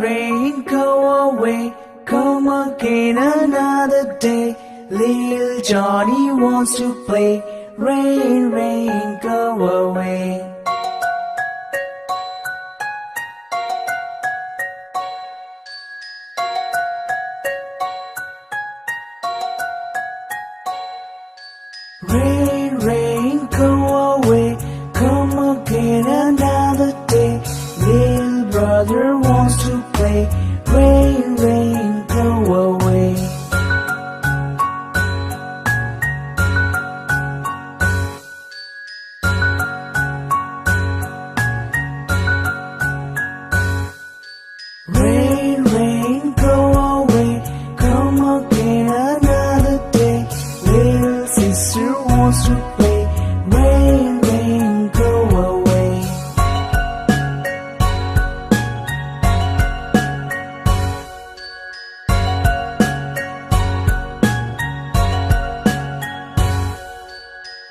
rain, go away. Come again another day. Little Johnny wants to play. Rain, rain, go away. Rain, rain, go away. Come again another day. Little brother wants to play. Rain, rain, go away. Rain, rain, go away. Come again another day. Little sister wants to play. Rain, rain, go away.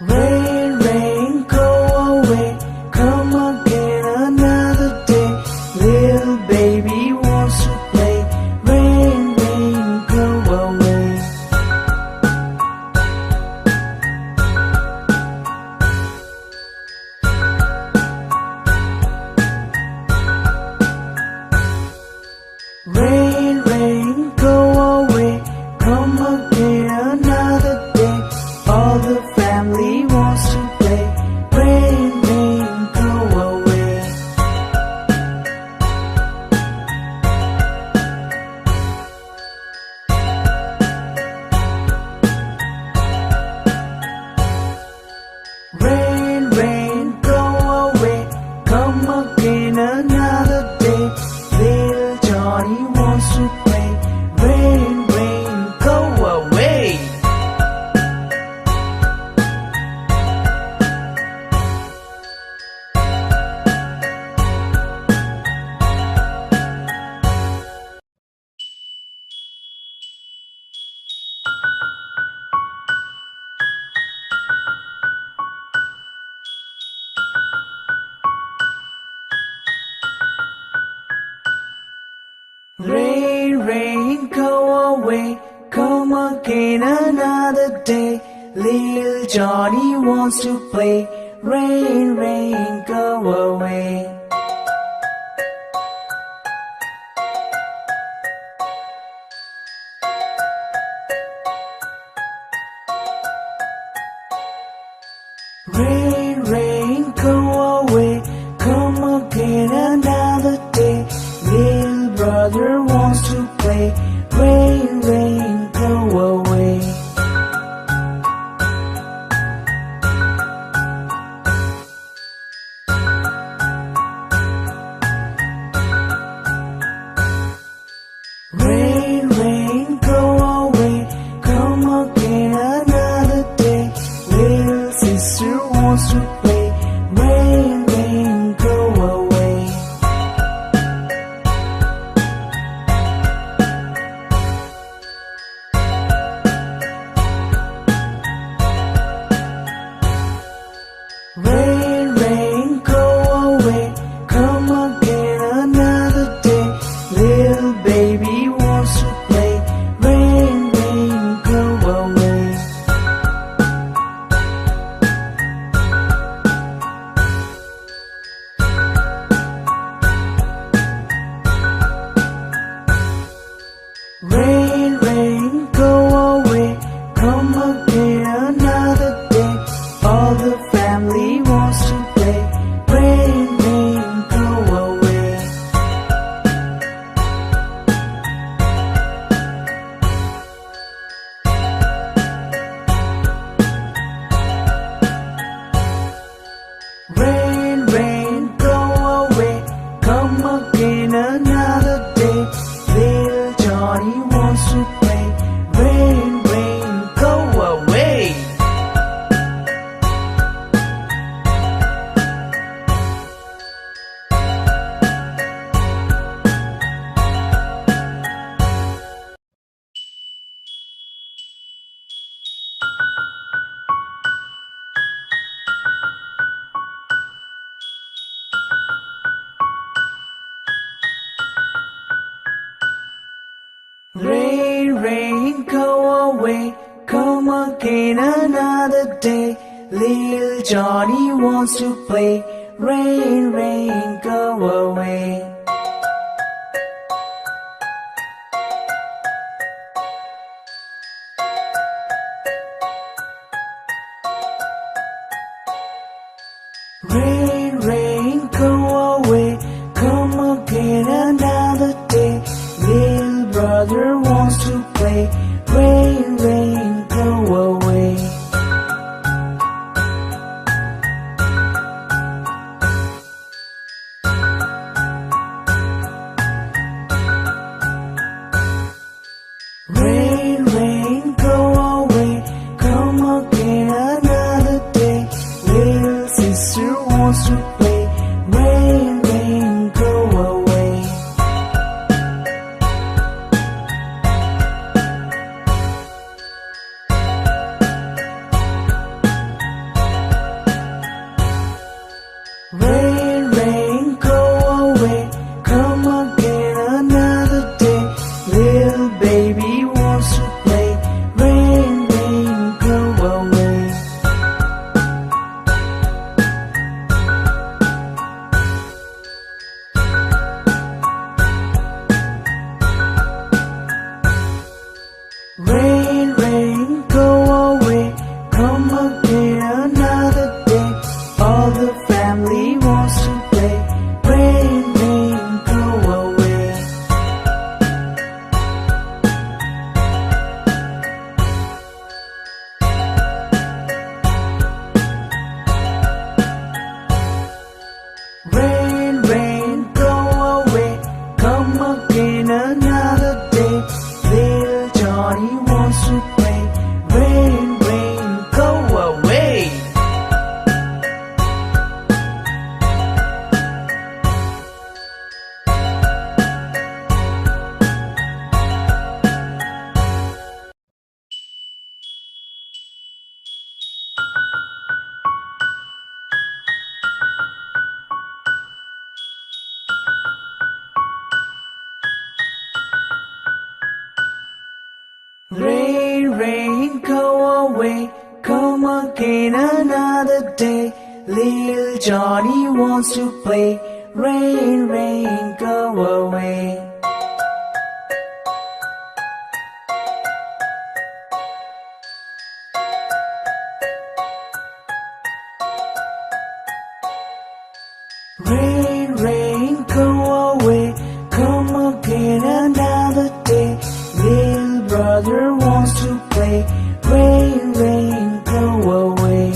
Rain, rain, go away. Come again another day. Little baby wants to play. Rain, rain, go away. Rain, rain, go away. Come again another day. All the family wants to play. Rain, rain, go away. Rain, rain, go away. Come again another day. Little Johnny wants to play. Rain, rain, go away. Rain, rain, go away. Come again another day. Little Johnny wants to play. Rain, rain, go away. Rain, rain, go away. Come again another day. Little brother wants to play. Rain, rain, go away. Rain, rain, go away. Come again another day. Little sister wants to play. Rain, rain, go away. rain, go away. Come again another day. Little Johnny wants to play. Rain, rain, go away. Rain, rain, go away. Come again another day. Little brother wants to play. Rain, rain, go away. Rain, rain, go away. Come again another day. Little sister wants to play. Rain, rain, go away. Rain, rain, go away. Come again another day. Little baby wants to play. Rain, rain, go away. Rain, rain, go away. Come again another day. All the family wants to play. Rain, rain, go away. Rain, rain, go away. Come again another day. Little Johnny wants to play. Rain, rain, go away. Rain, rain, go away. Come again another day. Little Johnny wants to play. Rain, rain, go away. Rain, rain, go away. Come again another day. Little brother wants to play. Rain, rain, go away.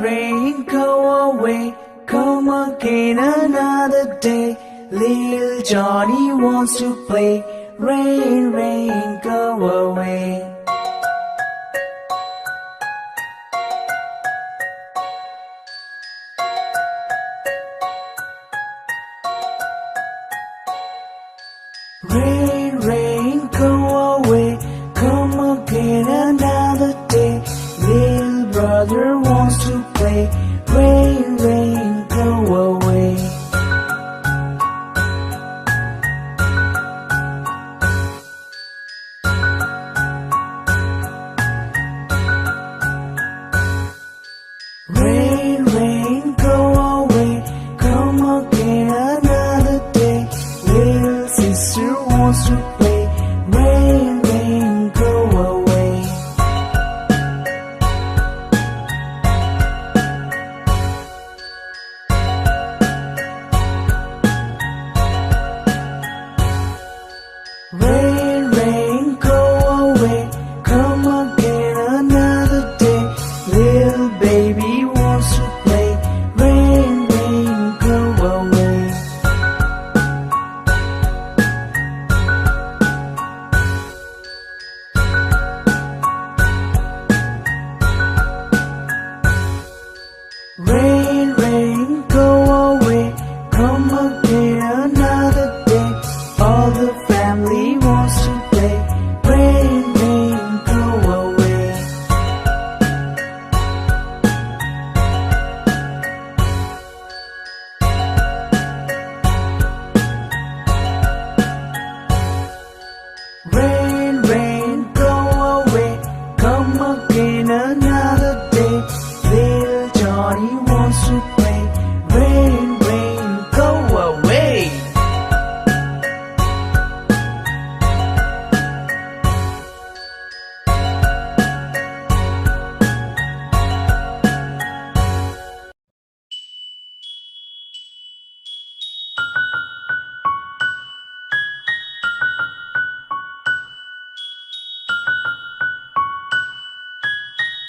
rain, go away. Come again another day. Little Johnny wants to play. Rain, rain,